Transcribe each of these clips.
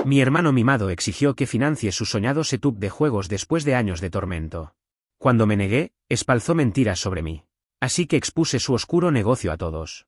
Mi hermano mimado exigió que financie su soñado setup de juegos después de años de tormento. Cuando me negué, espalzó mentiras sobre mí. Así que expuse su oscuro negocio a todos.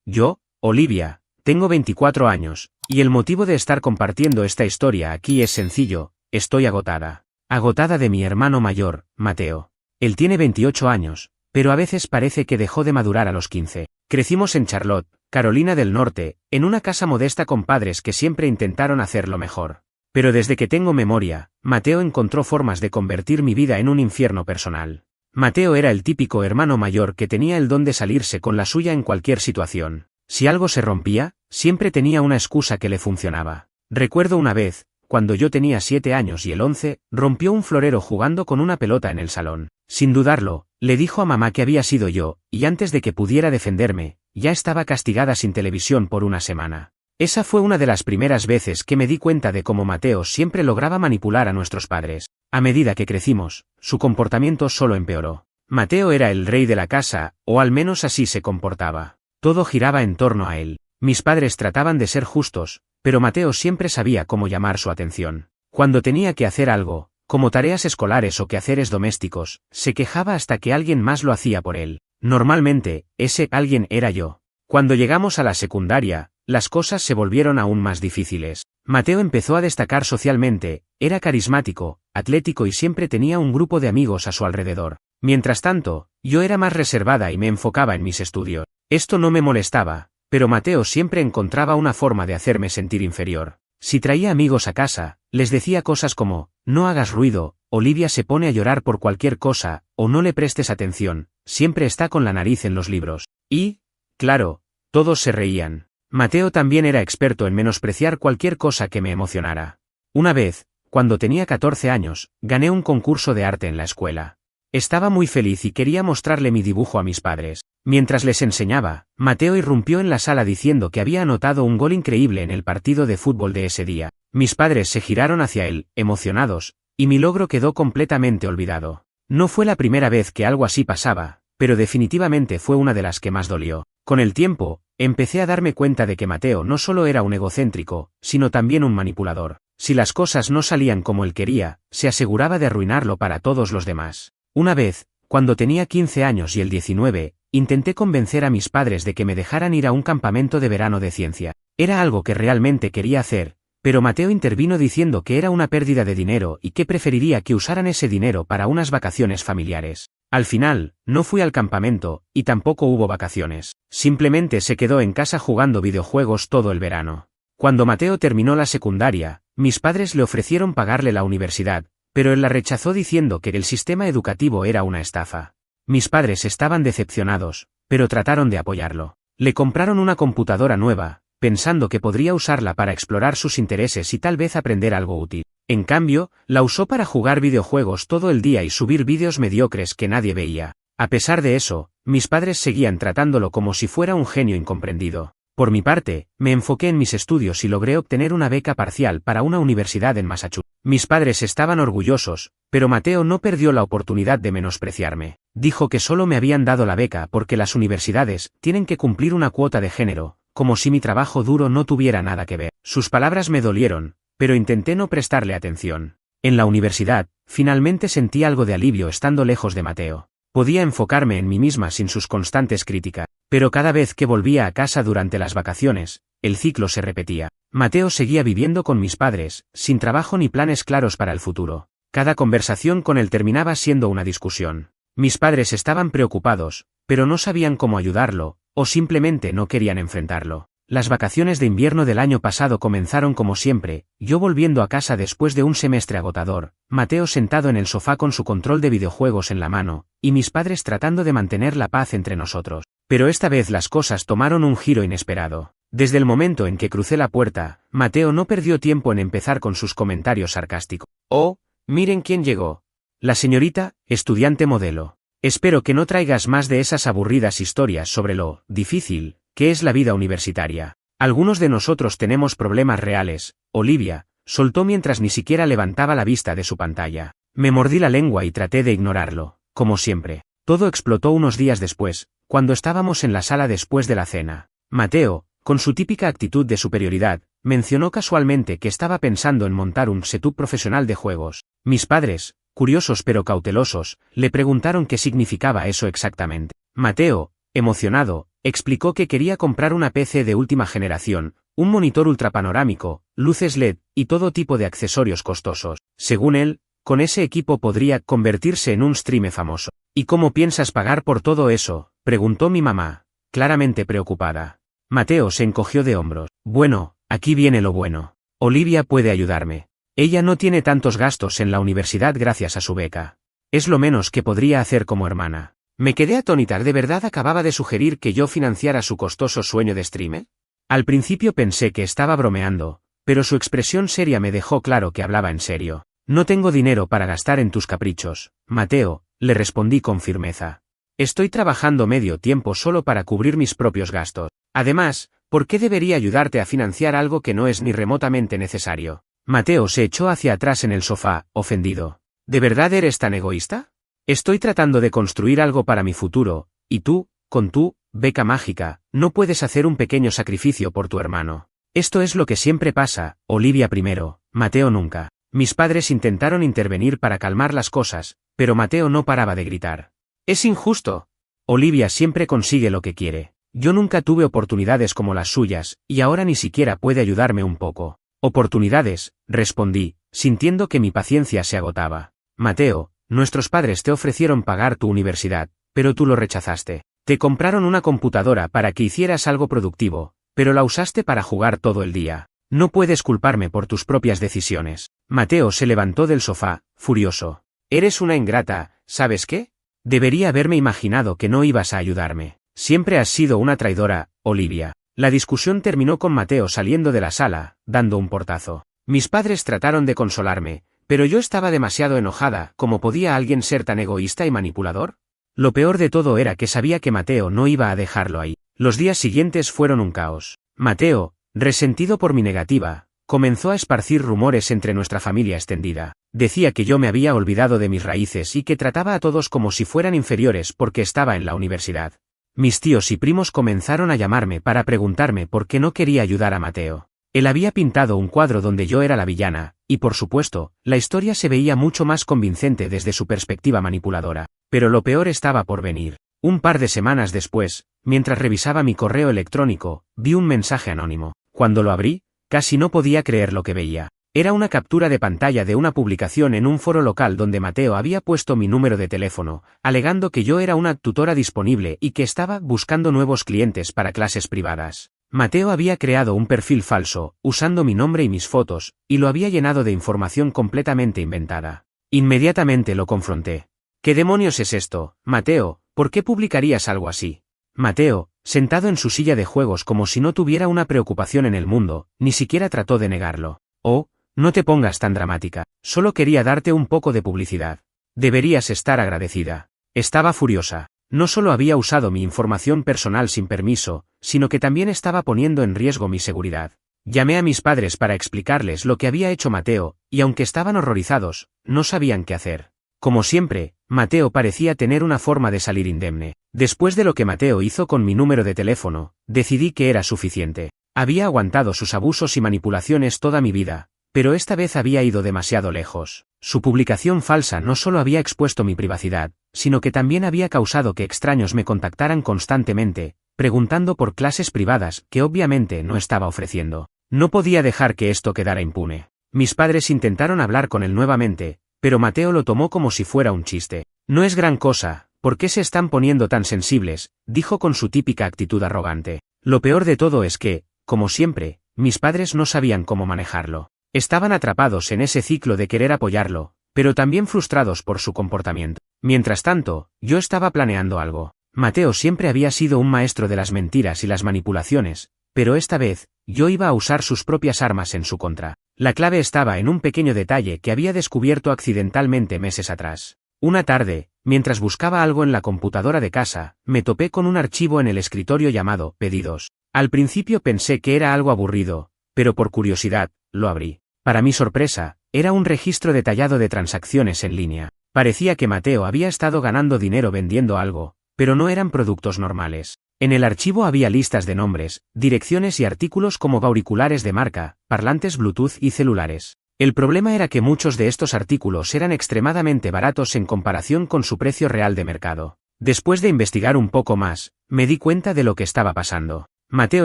Yo, Olivia, tengo 24 años, y el motivo de estar compartiendo esta historia aquí es sencillo: estoy agotada. Agotada de mi hermano mayor, Mateo. Él tiene 28 años, pero a veces parece que dejó de madurar a los 15. Crecimos en Charlotte, Carolina del Norte, en una casa modesta con padres que siempre intentaron hacerlo mejor. Pero desde que tengo memoria, Mateo encontró formas de convertir mi vida en un infierno personal. Mateo era el típico hermano mayor que tenía el don de salirse con la suya en cualquier situación. Si algo se rompía, siempre tenía una excusa que le funcionaba. Recuerdo una vez, cuando yo tenía 7 años y él 11, rompió un florero jugando con una pelota en el salón. Sin dudarlo, le dijo a mamá que había sido yo, y antes de que pudiera defenderme, ya estaba castigada sin televisión por una semana. Esa fue una de las primeras veces que me di cuenta de cómo Mateo siempre lograba manipular a nuestros padres. A medida que crecimos, su comportamiento solo empeoró. Mateo era el rey de la casa, o al menos así se comportaba. Todo giraba en torno a él. Mis padres trataban de ser justos, pero Mateo siempre sabía cómo llamar su atención. Cuando tenía que hacer algo, como tareas escolares o quehaceres domésticos, se quejaba hasta que alguien más lo hacía por él. Normalmente, ese alguien era yo. Cuando llegamos a la secundaria, las cosas se volvieron aún más difíciles. Mateo empezó a destacar socialmente, era carismático, atlético y siempre tenía un grupo de amigos a su alrededor. Mientras tanto, yo era más reservada y me enfocaba en mis estudios. Esto no me molestaba, pero Mateo siempre encontraba una forma de hacerme sentir inferior. Si traía amigos a casa, les decía cosas como: no hagas ruido, Olivia se pone a llorar por cualquier cosa, o no le prestes atención, siempre está con la nariz en los libros. Y, claro, todos se reían. Mateo también era experto en menospreciar cualquier cosa que me emocionara. Una vez, cuando tenía 14 años, gané un concurso de arte en la escuela. Estaba muy feliz y quería mostrarle mi dibujo a mis padres. Mientras les enseñaba, Mateo irrumpió en la sala diciendo que había anotado un gol increíble en el partido de fútbol de ese día. Mis padres se giraron hacia él, emocionados, y mi logro quedó completamente olvidado. No fue la primera vez que algo así pasaba, pero definitivamente fue una de las que más dolió. Con el tiempo, empecé a darme cuenta de que Mateo no solo era un egocéntrico, sino también un manipulador. Si las cosas no salían como él quería, se aseguraba de arruinarlo para todos los demás. Una vez, cuando tenía 15 años y él 19, intenté convencer a mis padres de que me dejaran ir a un campamento de verano de ciencia. Era algo que realmente quería hacer, pero Mateo intervino diciendo que era una pérdida de dinero y que preferiría que usaran ese dinero para unas vacaciones familiares. Al final, no fui al campamento, y tampoco hubo vacaciones. Simplemente se quedó en casa jugando videojuegos todo el verano. Cuando Mateo terminó la secundaria, mis padres le ofrecieron pagarle la universidad, pero él la rechazó diciendo que el sistema educativo era una estafa. Mis padres estaban decepcionados, pero trataron de apoyarlo. Le compraron una computadora nueva, pensando que podría usarla para explorar sus intereses y tal vez aprender algo útil. En cambio, la usó para jugar videojuegos todo el día y subir vídeos mediocres que nadie veía. A pesar de eso, mis padres seguían tratándolo como si fuera un genio incomprendido. Por mi parte, me enfoqué en mis estudios y logré obtener una beca parcial para una universidad en Massachusetts. Mis padres estaban orgullosos, pero Mateo no perdió la oportunidad de menospreciarme. Dijo que solo me habían dado la beca porque las universidades tienen que cumplir una cuota de género, como si mi trabajo duro no tuviera nada que ver. Sus palabras me dolieron, pero intenté no prestarle atención. En la universidad, finalmente sentí algo de alivio estando lejos de Mateo. Podía enfocarme en mí misma sin sus constantes críticas, pero cada vez que volvía a casa durante las vacaciones, el ciclo se repetía. Mateo seguía viviendo con mis padres, sin trabajo ni planes claros para el futuro. Cada conversación con él terminaba siendo una discusión. Mis padres estaban preocupados, pero no sabían cómo ayudarlo, o simplemente no querían enfrentarlo. Las vacaciones de invierno del año pasado comenzaron como siempre, yo volviendo a casa después de un semestre agotador, Mateo sentado en el sofá con su control de videojuegos en la mano, y mis padres tratando de mantener la paz entre nosotros. Pero esta vez las cosas tomaron un giro inesperado. Desde el momento en que crucé la puerta, Mateo no perdió tiempo en empezar con sus comentarios sarcásticos. «Oh, miren quién llegó. La señorita, estudiante modelo. Espero que no traigas más de esas aburridas historias sobre lo difícil que es la vida universitaria. Algunos de nosotros tenemos problemas reales», Olivia soltó mientras ni siquiera levantaba la vista de su pantalla. Me mordí la lengua y traté de ignorarlo, como siempre. Todo explotó unos días después, cuando estábamos en la sala después de la cena. Mateo, con su típica actitud de superioridad, mencionó casualmente que estaba pensando en montar un setup profesional de juegos. Mis padres, curiosos pero cautelosos, le preguntaron qué significaba eso exactamente. Mateo, emocionado, explicó que quería comprar una PC de última generación, un monitor ultrapanorámico, luces LED y todo tipo de accesorios costosos. Según él, con ese equipo podría convertirse en un streamer famoso. ¿Y cómo piensas pagar por todo eso?, preguntó mi mamá, claramente preocupada. Mateo se encogió de hombros. Bueno, aquí viene lo bueno. Olivia puede ayudarme. Ella no tiene tantos gastos en la universidad gracias a su beca. Es lo menos que podría hacer como hermana. Me quedé atónita. ¿De verdad acababa de sugerir que yo financiara su costoso sueño de streamer? Al principio pensé que estaba bromeando, pero su expresión seria me dejó claro que hablaba en serio. No tengo dinero para gastar en tus caprichos, Mateo, le respondí con firmeza. Estoy trabajando medio tiempo solo para cubrir mis propios gastos. Además, ¿por qué debería ayudarte a financiar algo que no es ni remotamente necesario? Mateo se echó hacia atrás en el sofá, ofendido. ¿De verdad eres tan egoísta? Estoy tratando de construir algo para mi futuro, y tú, con tu beca mágica, no puedes hacer un pequeño sacrificio por tu hermano. Esto es lo que siempre pasa, Olivia primero, Mateo nunca. Mis padres intentaron intervenir para calmar las cosas, pero Mateo no paraba de gritar. Es injusto. Olivia siempre consigue lo que quiere. Yo nunca tuve oportunidades como las suyas, y ahora ni siquiera puede ayudarme un poco. Oportunidades, respondí, sintiendo que mi paciencia se agotaba. Mateo, nuestros padres te ofrecieron pagar tu universidad, pero tú lo rechazaste. Te compraron una computadora para que hicieras algo productivo, pero la usaste para jugar todo el día. No puedes culparme por tus propias decisiones. Mateo se levantó del sofá, furioso. Eres una ingrata, ¿sabes qué? Debería haberme imaginado que no ibas a ayudarme. Siempre has sido una traidora, Olivia. La discusión terminó con Mateo saliendo de la sala, dando un portazo. Mis padres trataron de consolarme, pero yo estaba demasiado enojada. ¿Cómo podía alguien ser tan egoísta y manipulador? Lo peor de todo era que sabía que Mateo no iba a dejarlo ahí. Los días siguientes fueron un caos. Mateo, resentido por mi negativa, comenzó a esparcir rumores entre nuestra familia extendida. Decía que yo me había olvidado de mis raíces y que trataba a todos como si fueran inferiores porque estaba en la universidad. Mis tíos y primos comenzaron a llamarme para preguntarme por qué no quería ayudar a Mateo. Él había pintado un cuadro donde yo era la villana, y por supuesto, la historia se veía mucho más convincente desde su perspectiva manipuladora. Pero lo peor estaba por venir. Un par de semanas después, mientras revisaba mi correo electrónico, vi un mensaje anónimo. Cuando lo abrí, casi no podía creer lo que veía. Era una captura de pantalla de una publicación en un foro local donde Mateo había puesto mi número de teléfono, alegando que yo era una tutora disponible y que estaba buscando nuevos clientes para clases privadas. Mateo había creado un perfil falso, usando mi nombre y mis fotos, y lo había llenado de información completamente inventada. Inmediatamente lo confronté. ¿Qué demonios es esto, Mateo? ¿Por qué publicarías algo así? Mateo, sentado en su silla de juegos como si no tuviera una preocupación en el mundo, ni siquiera trató de negarlo. Oh, no te pongas tan dramática, solo quería darte un poco de publicidad. Deberías estar agradecida. Estaba furiosa. No solo había usado mi información personal sin permiso, sino que también estaba poniendo en riesgo mi seguridad. Llamé a mis padres para explicarles lo que había hecho Mateo, y aunque estaban horrorizados, no sabían qué hacer. Como siempre, Mateo parecía tener una forma de salir indemne. Después de lo que Mateo hizo con mi número de teléfono, decidí que era suficiente. Había aguantado sus abusos y manipulaciones toda mi vida, pero esta vez había ido demasiado lejos. Su publicación falsa no solo había expuesto mi privacidad, sino que también había causado que extraños me contactaran constantemente, preguntando por clases privadas que obviamente no estaba ofreciendo. No podía dejar que esto quedara impune. Mis padres intentaron hablar con él nuevamente, pero Mateo lo tomó como si fuera un chiste. No es gran cosa, ¿por qué se están poniendo tan sensibles?, dijo con su típica actitud arrogante. Lo peor de todo es que, como siempre, mis padres no sabían cómo manejarlo. Estaban atrapados en ese ciclo de querer apoyarlo, pero también frustrados por su comportamiento. Mientras tanto, yo estaba planeando algo. Mateo siempre había sido un maestro de las mentiras y las manipulaciones, pero esta vez, yo iba a usar sus propias armas en su contra. La clave estaba en un pequeño detalle que había descubierto accidentalmente meses atrás. Una tarde, mientras buscaba algo en la computadora de casa, me topé con un archivo en el escritorio llamado Pedidos. Al principio pensé que era algo aburrido, pero por curiosidad, lo abrí. Para mi sorpresa, era un registro detallado de transacciones en línea. Parecía que Mateo había estado ganando dinero vendiendo algo, pero no eran productos normales. En el archivo había listas de nombres, direcciones y artículos como auriculares de marca, parlantes Bluetooth y celulares. El problema era que muchos de estos artículos eran extremadamente baratos en comparación con su precio real de mercado. Después de investigar un poco más, me di cuenta de lo que estaba pasando. Mateo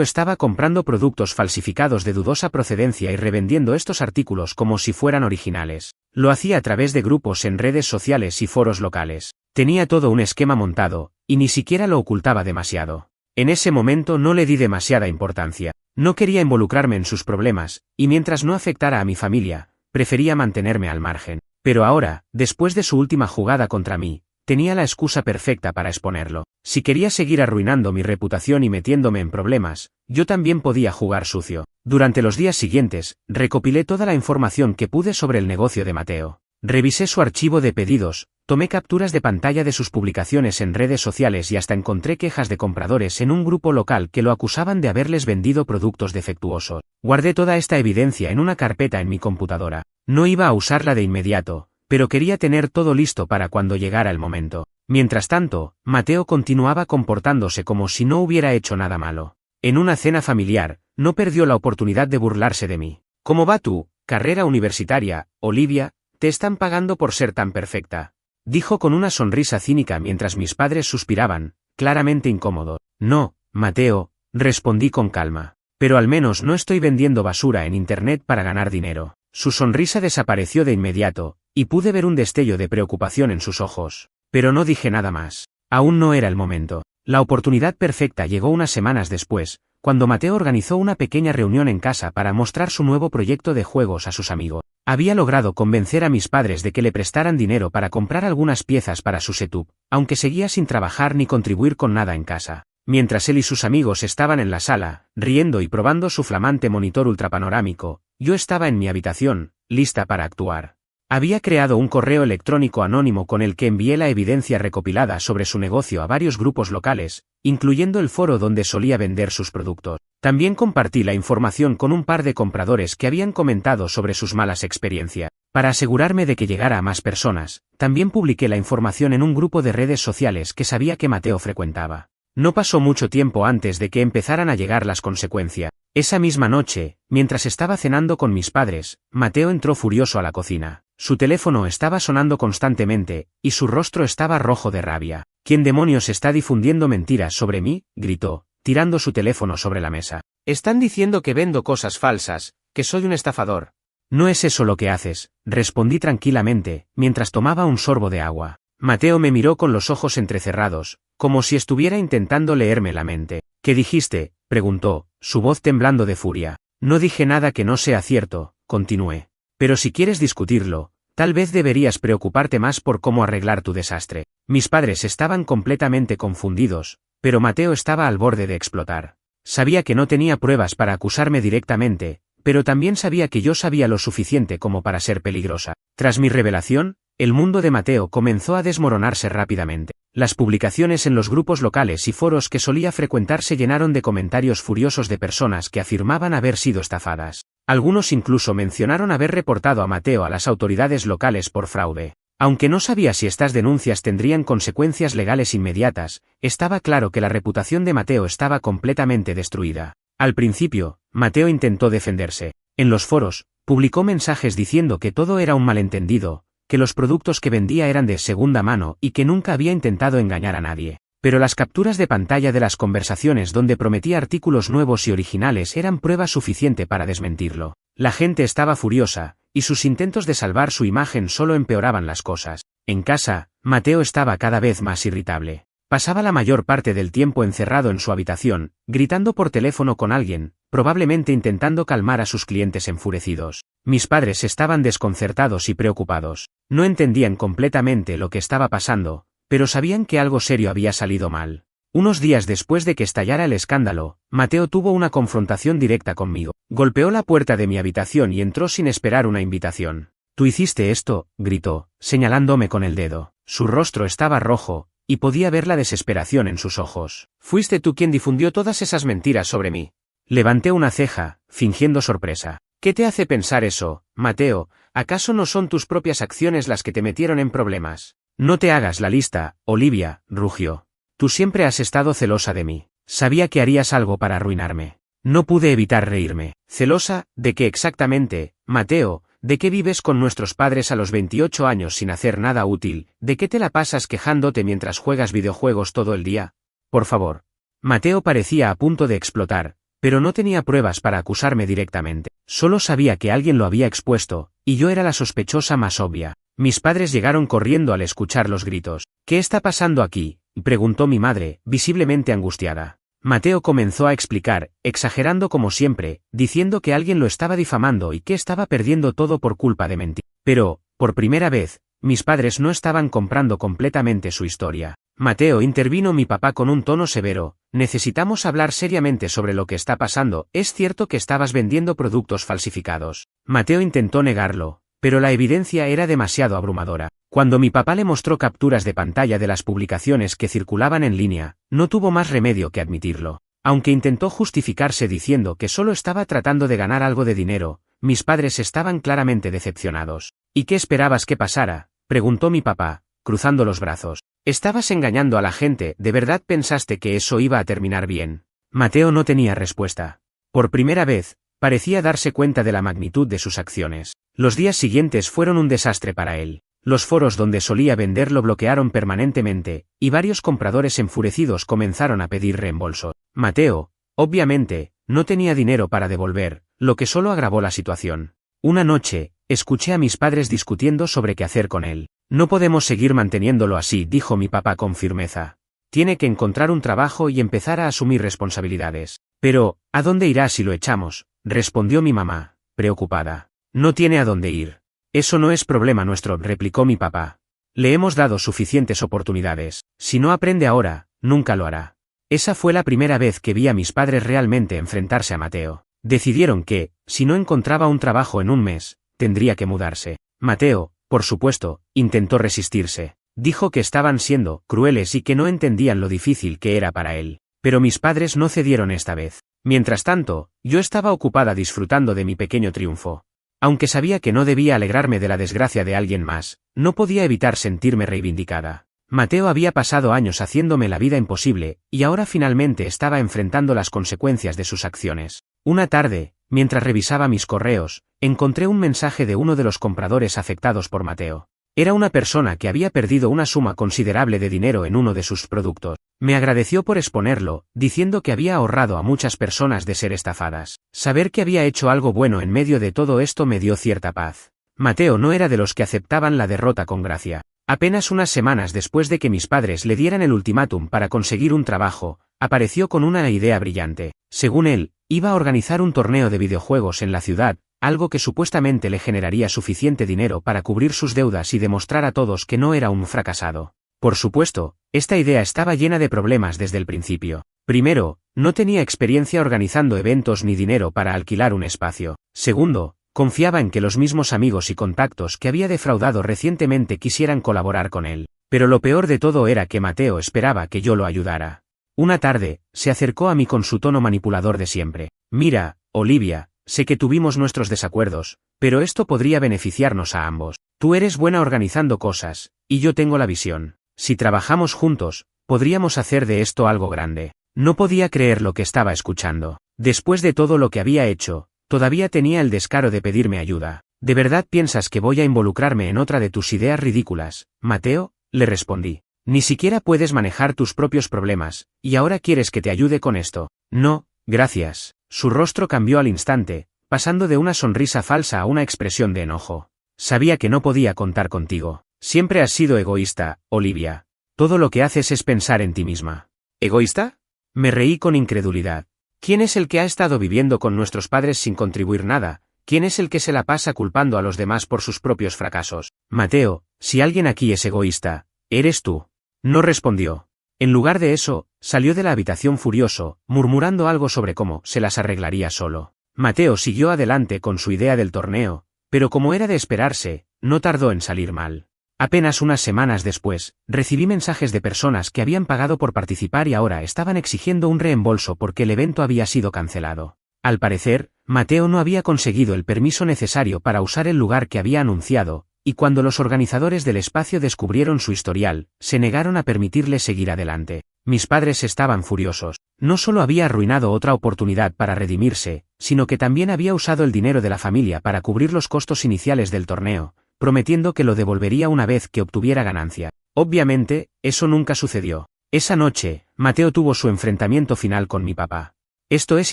estaba comprando productos falsificados de dudosa procedencia y revendiendo estos artículos como si fueran originales. Lo hacía a través de grupos en redes sociales y foros locales. Tenía todo un esquema montado, y ni siquiera lo ocultaba demasiado. En ese momento no le di demasiada importancia. No quería involucrarme en sus problemas, y mientras no afectara a mi familia, prefería mantenerme al margen. Pero ahora, después de su última jugada contra mí, tenía la excusa perfecta para exponerlo. Si quería seguir arruinando mi reputación y metiéndome en problemas, yo también podía jugar sucio. Durante los días siguientes, recopilé toda la información que pude sobre el negocio de Mateo. Revisé su archivo de pedidos, tomé capturas de pantalla de sus publicaciones en redes sociales y hasta encontré quejas de compradores en un grupo local que lo acusaban de haberles vendido productos defectuosos. Guardé toda esta evidencia en una carpeta en mi computadora. No iba a usarla de inmediato, pero quería tener todo listo para cuando llegara el momento. Mientras tanto, Mateo continuaba comportándose como si no hubiera hecho nada malo. En una cena familiar, no perdió la oportunidad de burlarse de mí. ¿Cómo va tu carrera universitaria, Olivia? Te están pagando por ser tan perfecta. Dijo con una sonrisa cínica mientras mis padres suspiraban, claramente incómodos. No, Mateo, respondí con calma. Pero al menos no estoy vendiendo basura en internet para ganar dinero. Su sonrisa desapareció de inmediato, y pude ver un destello de preocupación en sus ojos. Pero no dije nada más. Aún no era el momento. La oportunidad perfecta llegó unas semanas después, cuando Mateo organizó una pequeña reunión en casa para mostrar su nuevo proyecto de juegos a sus amigos. Había logrado convencer a mis padres de que le prestaran dinero para comprar algunas piezas para su setup, aunque seguía sin trabajar ni contribuir con nada en casa. Mientras él y sus amigos estaban en la sala, riendo y probando su flamante monitor ultrapanorámico, yo estaba en mi habitación, lista para actuar. Había creado un correo electrónico anónimo con el que envié la evidencia recopilada sobre su negocio a varios grupos locales, incluyendo el foro donde solía vender sus productos. También compartí la información con un par de compradores que habían comentado sobre sus malas experiencias. Para asegurarme de que llegara a más personas, también publiqué la información en un grupo de redes sociales que sabía que Mateo frecuentaba. No pasó mucho tiempo antes de que empezaran a llegar las consecuencias. Esa misma noche, mientras estaba cenando con mis padres, Mateo entró furioso a la cocina. Su teléfono estaba sonando constantemente, y su rostro estaba rojo de rabia. ¿Quién demonios está difundiendo mentiras sobre mí?, gritó, tirando su teléfono sobre la mesa. Están diciendo que vendo cosas falsas, que soy un estafador. No es eso lo que haces, respondí tranquilamente, mientras tomaba un sorbo de agua. Mateo me miró con los ojos entrecerrados, como si estuviera intentando leerme la mente. ¿Qué dijiste?, preguntó, su voz temblando de furia. No dije nada que no sea cierto, continué. Pero si quieres discutirlo, tal vez deberías preocuparte más por cómo arreglar tu desastre. Mis padres estaban completamente confundidos, pero Mateo estaba al borde de explotar. Sabía que no tenía pruebas para acusarme directamente, pero también sabía que yo sabía lo suficiente como para ser peligrosa. Tras mi revelación, el mundo de Mateo comenzó a desmoronarse rápidamente. Las publicaciones en los grupos locales y foros que solía frecuentar se llenaron de comentarios furiosos de personas que afirmaban haber sido estafadas. Algunos incluso mencionaron haber reportado a Mateo a las autoridades locales por fraude. Aunque no sabía si estas denuncias tendrían consecuencias legales inmediatas, estaba claro que la reputación de Mateo estaba completamente destruida. Al principio, Mateo intentó defenderse. En los foros, publicó mensajes diciendo que todo era un malentendido, que los productos que vendía eran de segunda mano y que nunca había intentado engañar a nadie. Pero las capturas de pantalla de las conversaciones donde prometía artículos nuevos y originales eran prueba suficiente para desmentirlo. La gente estaba furiosa, y sus intentos de salvar su imagen solo empeoraban las cosas. En casa, Mateo estaba cada vez más irritable. Pasaba la mayor parte del tiempo encerrado en su habitación, gritando por teléfono con alguien, probablemente intentando calmar a sus clientes enfurecidos. Mis padres estaban desconcertados y preocupados. No entendían completamente lo que estaba pasando, pero sabían que algo serio había salido mal. Unos días después de que estallara el escándalo, Mateo tuvo una confrontación directa conmigo. Golpeó la puerta de mi habitación y entró sin esperar una invitación. «¿Tú hiciste esto?», gritó, señalándome con el dedo. Su rostro estaba rojo, y podía ver la desesperación en sus ojos. «¿Fuiste tú quien difundió todas esas mentiras sobre mí?». Levanté una ceja, fingiendo sorpresa. «¿Qué te hace pensar eso, Mateo? ¿Acaso no son tus propias acciones las que te metieron en problemas?». «No te hagas la lista, Olivia», rugió. «Tú siempre has estado celosa de mí. Sabía que harías algo para arruinarme. No pude evitar reírme. ¿Celosa? ¿De qué exactamente, Mateo? ¿De qué vives con nuestros padres a los 28 años sin hacer nada útil? ¿De qué te la pasas quejándote mientras juegas videojuegos todo el día? Por favor. Mateo parecía a punto de explotar, pero no tenía pruebas para acusarme directamente. Solo sabía que alguien lo había expuesto, y yo era la sospechosa más obvia. Mis padres llegaron corriendo al escuchar los gritos. ¿Qué está pasando aquí?, preguntó mi madre, visiblemente angustiada. Mateo comenzó a explicar, exagerando como siempre, diciendo que alguien lo estaba difamando y que estaba perdiendo todo por culpa de mentir. Pero, por primera vez, mis padres no estaban comprando completamente su historia. Mateo, intervino mi papá con un tono severo, necesitamos hablar seriamente sobre lo que está pasando. ¿Es cierto que estabas vendiendo productos falsificados? Mateo intentó negarlo, pero la evidencia era demasiado abrumadora. Cuando mi papá le mostró capturas de pantalla de las publicaciones que circulaban en línea, no tuvo más remedio que admitirlo. Aunque intentó justificarse diciendo que solo estaba tratando de ganar algo de dinero, mis padres estaban claramente decepcionados. ¿Y qué esperabas que pasara?, preguntó mi papá, cruzando los brazos. Estabas engañando a la gente. ¿De verdad pensaste que eso iba a terminar bien? Mateo no tenía respuesta. Por primera vez, parecía darse cuenta de la magnitud de sus acciones. Los días siguientes fueron un desastre para él. Los foros donde solía vender lo bloquearon permanentemente, y varios compradores enfurecidos comenzaron a pedir reembolso. Mateo, obviamente, no tenía dinero para devolver, lo que solo agravó la situación. Una noche, escuché a mis padres discutiendo sobre qué hacer con él. No podemos seguir manteniéndolo así, dijo mi papá con firmeza. Tiene que encontrar un trabajo y empezar a asumir responsabilidades. Pero, ¿a dónde irá si lo echamos?, respondió mi mamá, preocupada. No tiene a dónde ir. Eso no es problema nuestro, replicó mi papá. Le hemos dado suficientes oportunidades. Si no aprende ahora, nunca lo hará. Esa fue la primera vez que vi a mis padres realmente enfrentarse a Mateo. Decidieron que, si no encontraba un trabajo en un mes, tendría que mudarse. Mateo, por supuesto, intentó resistirse. Dijo que estaban siendo crueles y que no entendían lo difícil que era para él. Pero mis padres no cedieron esta vez. Mientras tanto, yo estaba ocupada disfrutando de mi pequeño triunfo. Aunque sabía que no debía alegrarme de la desgracia de alguien más, no podía evitar sentirme reivindicada. Mateo había pasado años haciéndome la vida imposible, y ahora finalmente estaba enfrentando las consecuencias de sus acciones. Una tarde, mientras revisaba mis correos, encontré un mensaje de uno de los compradores afectados por Mateo. Era una persona que había perdido una suma considerable de dinero en uno de sus productos. Me agradeció por exponerlo, diciendo que había ahorrado a muchas personas de ser estafadas. Saber que había hecho algo bueno en medio de todo esto me dio cierta paz. Mateo no era de los que aceptaban la derrota con gracia. Apenas unas semanas después de que mis padres le dieran el ultimátum para conseguir un trabajo, apareció con una idea brillante. Según él, iba a organizar un torneo de videojuegos en la ciudad, algo que supuestamente le generaría suficiente dinero para cubrir sus deudas y demostrar a todos que no era un fracasado. Por supuesto, esta idea estaba llena de problemas desde el principio. Primero, no tenía experiencia organizando eventos ni dinero para alquilar un espacio. Segundo, confiaba en que los mismos amigos y contactos que había defraudado recientemente quisieran colaborar con él. Pero lo peor de todo era que Mateo esperaba que yo lo ayudara. Una tarde, se acercó a mí con su tono manipulador de siempre. Mira, Olivia, sé que tuvimos nuestros desacuerdos, pero esto podría beneficiarnos a ambos. Tú eres buena organizando cosas, y yo tengo la visión. Si trabajamos juntos, podríamos hacer de esto algo grande. No podía creer lo que estaba escuchando. Después de todo lo que había hecho, todavía tenía el descaro de pedirme ayuda. ¿De verdad piensas que voy a involucrarme en otra de tus ideas ridículas, Mateo?, le respondí. Ni siquiera puedes manejar tus propios problemas, y ahora quieres que te ayude con esto. No, gracias. Su rostro cambió al instante, pasando de una sonrisa falsa a una expresión de enojo. Sabía que no podía contar contigo. Siempre has sido egoísta, Olivia. Todo lo que haces es pensar en ti misma. ¿Egoísta? Me reí con incredulidad. ¿Quién es el que ha estado viviendo con nuestros padres sin contribuir nada? ¿Quién es el que se la pasa culpando a los demás por sus propios fracasos? Mateo, si alguien aquí es egoísta, eres tú. No respondió. En lugar de eso, salió de la habitación furioso, murmurando algo sobre cómo se las arreglaría solo. Mateo siguió adelante con su idea del torneo, pero como era de esperarse, no tardó en salir mal. Apenas unas semanas después, recibí mensajes de personas que habían pagado por participar y ahora estaban exigiendo un reembolso porque el evento había sido cancelado. Al parecer, Mateo no había conseguido el permiso necesario para usar el lugar que había anunciado, y cuando los organizadores del espacio descubrieron su historial, se negaron a permitirle seguir adelante. Mis padres estaban furiosos. No solo había arruinado otra oportunidad para redimirse, sino que también había usado el dinero de la familia para cubrir los costos iniciales del torneo, prometiendo que lo devolvería una vez que obtuviera ganancia. Obviamente, eso nunca sucedió. Esa noche, Mateo tuvo su enfrentamiento final con mi papá. Esto es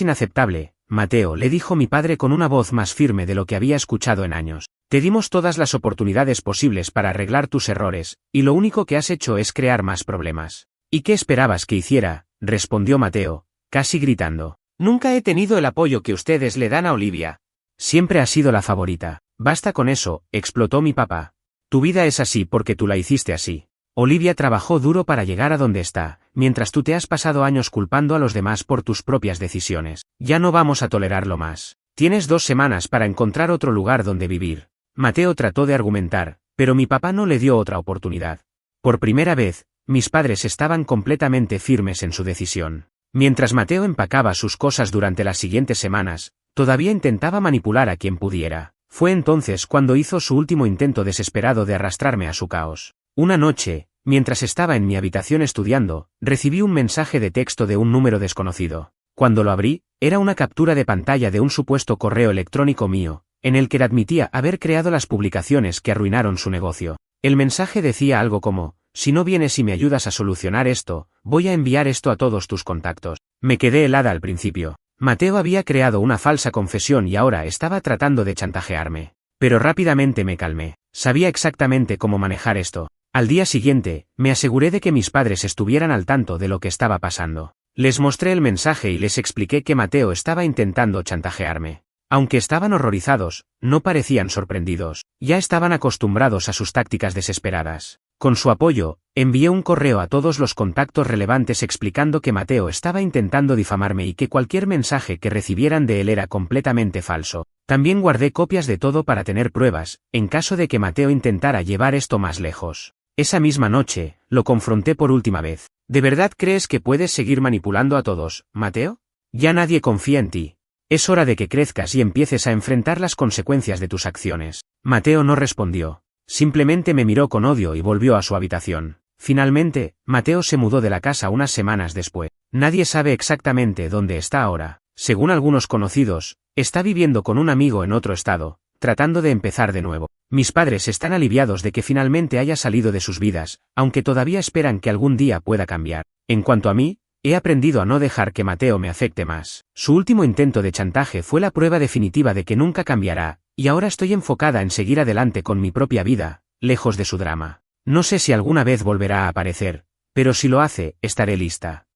inaceptable, Mateo, le dijo mi padre con una voz más firme de lo que había escuchado en años. Te dimos todas las oportunidades posibles para arreglar tus errores, y lo único que has hecho es crear más problemas. ¿Y qué esperabas que hiciera?, respondió Mateo, casi gritando. Nunca he tenido el apoyo que ustedes le dan a Olivia. Siempre ha sido la favorita. Basta con eso, explotó mi papá. Tu vida es así porque tú la hiciste así. Olivia trabajó duro para llegar a donde está, mientras tú te has pasado años culpando a los demás por tus propias decisiones. Ya no vamos a tolerarlo más. Tienes 2 semanas para encontrar otro lugar donde vivir. Mateo trató de argumentar, pero mi papá no le dio otra oportunidad. Por primera vez, mis padres estaban completamente firmes en su decisión. Mientras Mateo empacaba sus cosas durante las siguientes semanas, todavía intentaba manipular a quien pudiera. Fue entonces cuando hizo su último intento desesperado de arrastrarme a su caos. Una noche, mientras estaba en mi habitación estudiando, recibí un mensaje de texto de un número desconocido. Cuando lo abrí, era una captura de pantalla de un supuesto correo electrónico mío, en el que admitía haber creado las publicaciones que arruinaron su negocio. El mensaje decía algo como: si no vienes y me ayudas a solucionar esto, voy a enviar esto a todos tus contactos. Me quedé helada al principio. Mateo había creado una falsa confesión y ahora estaba tratando de chantajearme. Pero rápidamente me calmé. Sabía exactamente cómo manejar esto. Al día siguiente, me aseguré de que mis padres estuvieran al tanto de lo que estaba pasando. Les mostré el mensaje y les expliqué que Mateo estaba intentando chantajearme. Aunque estaban horrorizados, no parecían sorprendidos. Ya estaban acostumbrados a sus tácticas desesperadas. Con su apoyo, envié un correo a todos los contactos relevantes explicando que Mateo estaba intentando difamarme y que cualquier mensaje que recibieran de él era completamente falso. También guardé copias de todo para tener pruebas, en caso de que Mateo intentara llevar esto más lejos. Esa misma noche, lo confronté por última vez. ¿De verdad crees que puedes seguir manipulando a todos, Mateo? Ya nadie confía en ti. Es hora de que crezcas y empieces a enfrentar las consecuencias de tus acciones. Mateo no respondió. Simplemente me miró con odio y volvió a su habitación. Finalmente, Mateo se mudó de la casa unas semanas después. Nadie sabe exactamente dónde está ahora. Según algunos conocidos, está viviendo con un amigo en otro estado, tratando de empezar de nuevo. Mis padres están aliviados de que finalmente haya salido de sus vidas, aunque todavía esperan que algún día pueda cambiar. En cuanto a mí, he aprendido a no dejar que Mateo me afecte más. Su último intento de chantaje fue la prueba definitiva de que nunca cambiará, y ahora estoy enfocada en seguir adelante con mi propia vida, lejos de su drama. No sé si alguna vez volverá a aparecer, pero si lo hace, estaré lista.